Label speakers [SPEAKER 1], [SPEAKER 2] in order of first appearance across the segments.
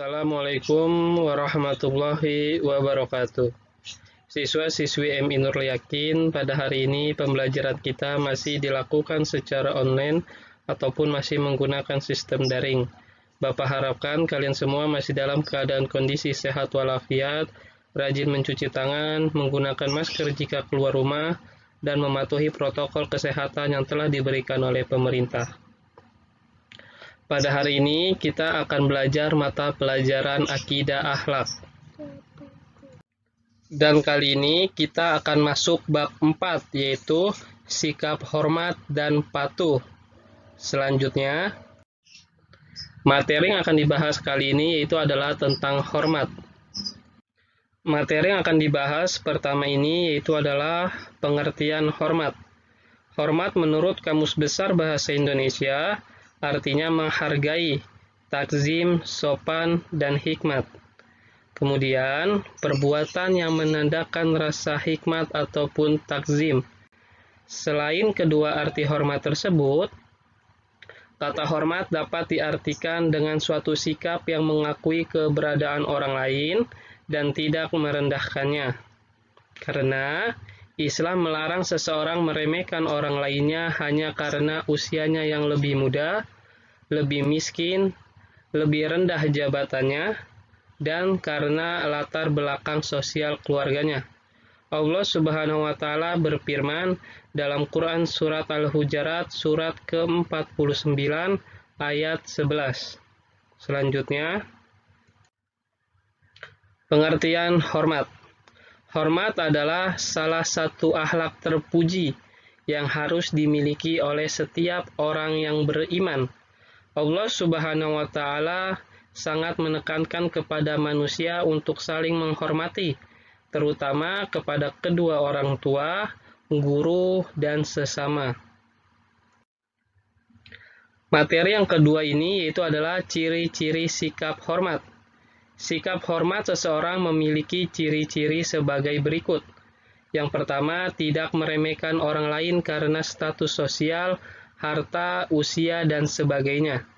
[SPEAKER 1] Assalamualaikum warahmatullahi wabarakatuh. Siswa-siswi MI Nurul Yakin, pada hari ini pembelajaran kita masih dilakukan secara online ataupun masih menggunakan sistem daring. Bapak harapkan kalian semua masih dalam keadaan kondisi sehat walafiat, rajin mencuci tangan, menggunakan masker jika keluar rumah, dan mematuhi protokol kesehatan yang telah diberikan oleh pemerintah. Pada hari ini kita akan belajar mata pelajaran Akidah Akhlak. Dan kali ini kita akan masuk bab 4, yaitu sikap hormat dan patuh. Selanjutnya, materi yang akan dibahas kali ini yaitu adalah tentang hormat. Materi yang akan dibahas pertama ini yaitu adalah pengertian hormat. Hormat menurut Kamus Besar Bahasa Indonesia artinya menghargai, takzim, sopan, dan hikmat. Kemudian, perbuatan yang menandakan rasa hikmat ataupun takzim. Selain kedua arti hormat tersebut, kata hormat dapat diartikan dengan suatu sikap yang mengakui keberadaan orang lain dan tidak merendahkannya. Karena Islam melarang seseorang meremehkan orang lainnya hanya karena usianya yang lebih muda, lebih miskin, lebih rendah jabatannya, dan karena latar belakang sosial keluarganya. Allah Subhanahu wa Ta'ala berfirman dalam Quran Surat Al-Hujurat surat ke-49 ayat 11. Selanjutnya, pengertian hormat. Hormat adalah salah satu akhlak terpuji yang harus dimiliki oleh setiap orang yang beriman. Allah Subhanahu wa Ta'ala sangat menekankan kepada manusia untuk saling menghormati, terutama kepada kedua orang tua, guru, dan sesama. Materi yang kedua ini yaitu adalah ciri-ciri sikap hormat. Sikap hormat seseorang memiliki ciri-ciri sebagai berikut. Yang pertama, tidak meremehkan orang lain karena status sosial, harta, usia, dan sebagainya.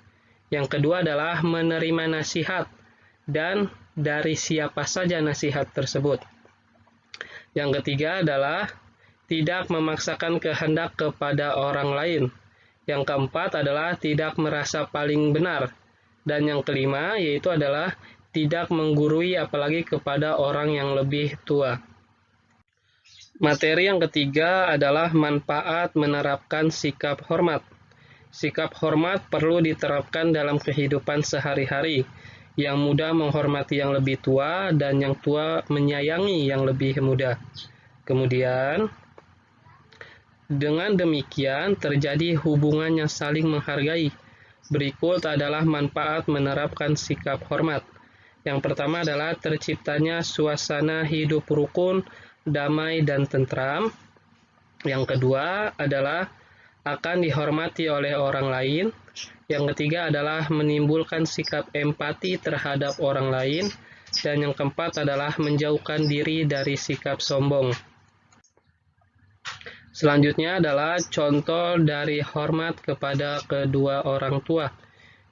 [SPEAKER 1] Yang kedua adalah menerima nasihat, dan dari siapa saja nasihat tersebut. Yang ketiga adalah tidak memaksakan kehendak kepada orang lain. Yang keempat adalah tidak merasa paling benar. Dan yang kelima yaitu adalah tidak menggurui apalagi kepada orang yang lebih tua. Materi yang ketiga adalah manfaat menerapkan sikap hormat. Sikap hormat perlu diterapkan dalam kehidupan sehari-hari. Yang muda menghormati yang lebih tua dan yang tua menyayangi yang lebih muda. Kemudian, dengan demikian terjadi hubungan yang saling menghargai. Berikut adalah manfaat menerapkan sikap hormat. Yang pertama adalah terciptanya suasana hidup rukun, damai, dan tentram. Yang kedua adalah akan dihormati oleh orang lain. Yang ketiga adalah menimbulkan sikap empati terhadap orang lain. Dan yang keempat adalah menjauhkan diri dari sikap sombong. Selanjutnya adalah contoh dari hormat kepada kedua orang tua.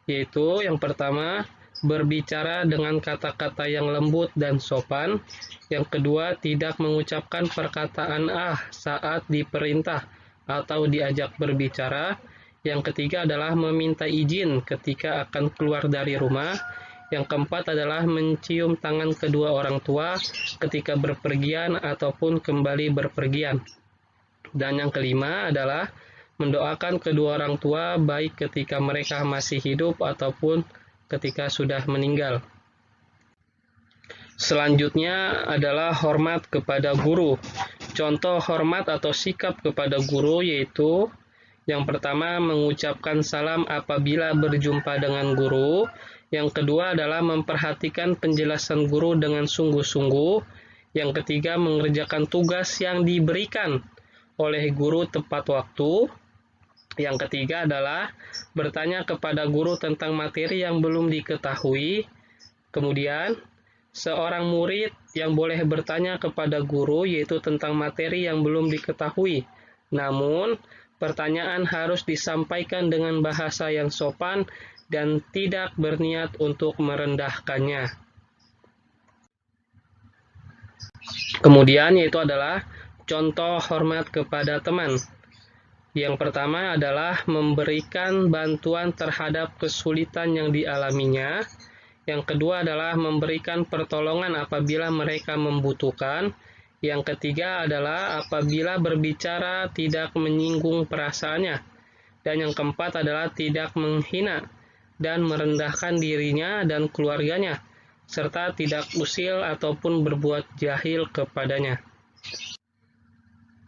[SPEAKER 1] Yaitu yang pertama, berbicara dengan kata-kata yang lembut dan sopan. Yang kedua, tidak mengucapkan perkataan saat diperintah atau diajak berbicara. Yang ketiga adalah meminta izin ketika akan keluar dari rumah. Yang keempat adalah mencium tangan kedua orang tua ketika berpergian ataupun kembali berpergian. Dan yang kelima adalah mendoakan kedua orang tua baik ketika mereka masih hidup ataupun ketika sudah meninggal. Selanjutnya adalah hormat kepada guru. Contoh hormat atau sikap kepada guru yaitu yang pertama mengucapkan salam apabila berjumpa dengan guru. Yang kedua adalah memperhatikan penjelasan guru dengan sungguh-sungguh. Yang ketiga mengerjakan tugas yang diberikan oleh guru tepat waktu. Yang ketiga adalah bertanya kepada guru tentang materi yang belum diketahui. Kemudian, seorang murid yang boleh bertanya kepada guru yaitu tentang materi yang belum diketahui. Namun, pertanyaan harus disampaikan dengan bahasa yang sopan dan tidak berniat untuk merendahkannya. Kemudian yaitu adalah contoh hormat kepada teman. Yang pertama adalah memberikan bantuan terhadap kesulitan yang dialaminya. Yang kedua adalah memberikan pertolongan apabila mereka membutuhkan. Yang ketiga adalah apabila berbicara tidak menyinggung perasaannya. Dan yang keempat adalah tidak menghina dan merendahkan dirinya dan keluarganya, serta tidak usil ataupun berbuat jahil kepadanya.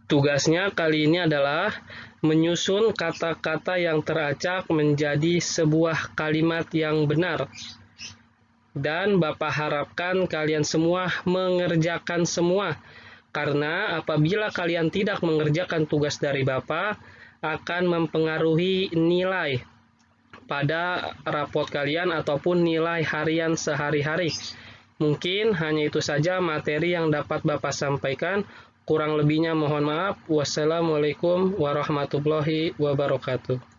[SPEAKER 1] Tugasnya kali ini adalah menyusun kata-kata yang teracak menjadi sebuah kalimat yang benar. Dan Bapak harapkan kalian semua mengerjakan semua, karena apabila kalian tidak mengerjakan tugas dari Bapak, akan mempengaruhi nilai pada rapot kalian ataupun nilai harian sehari-hari. Mungkin hanya itu saja materi yang dapat Bapak sampaikan. Kurang lebihnya mohon maaf. Wassalamualaikum warahmatullahi wabarakatuh.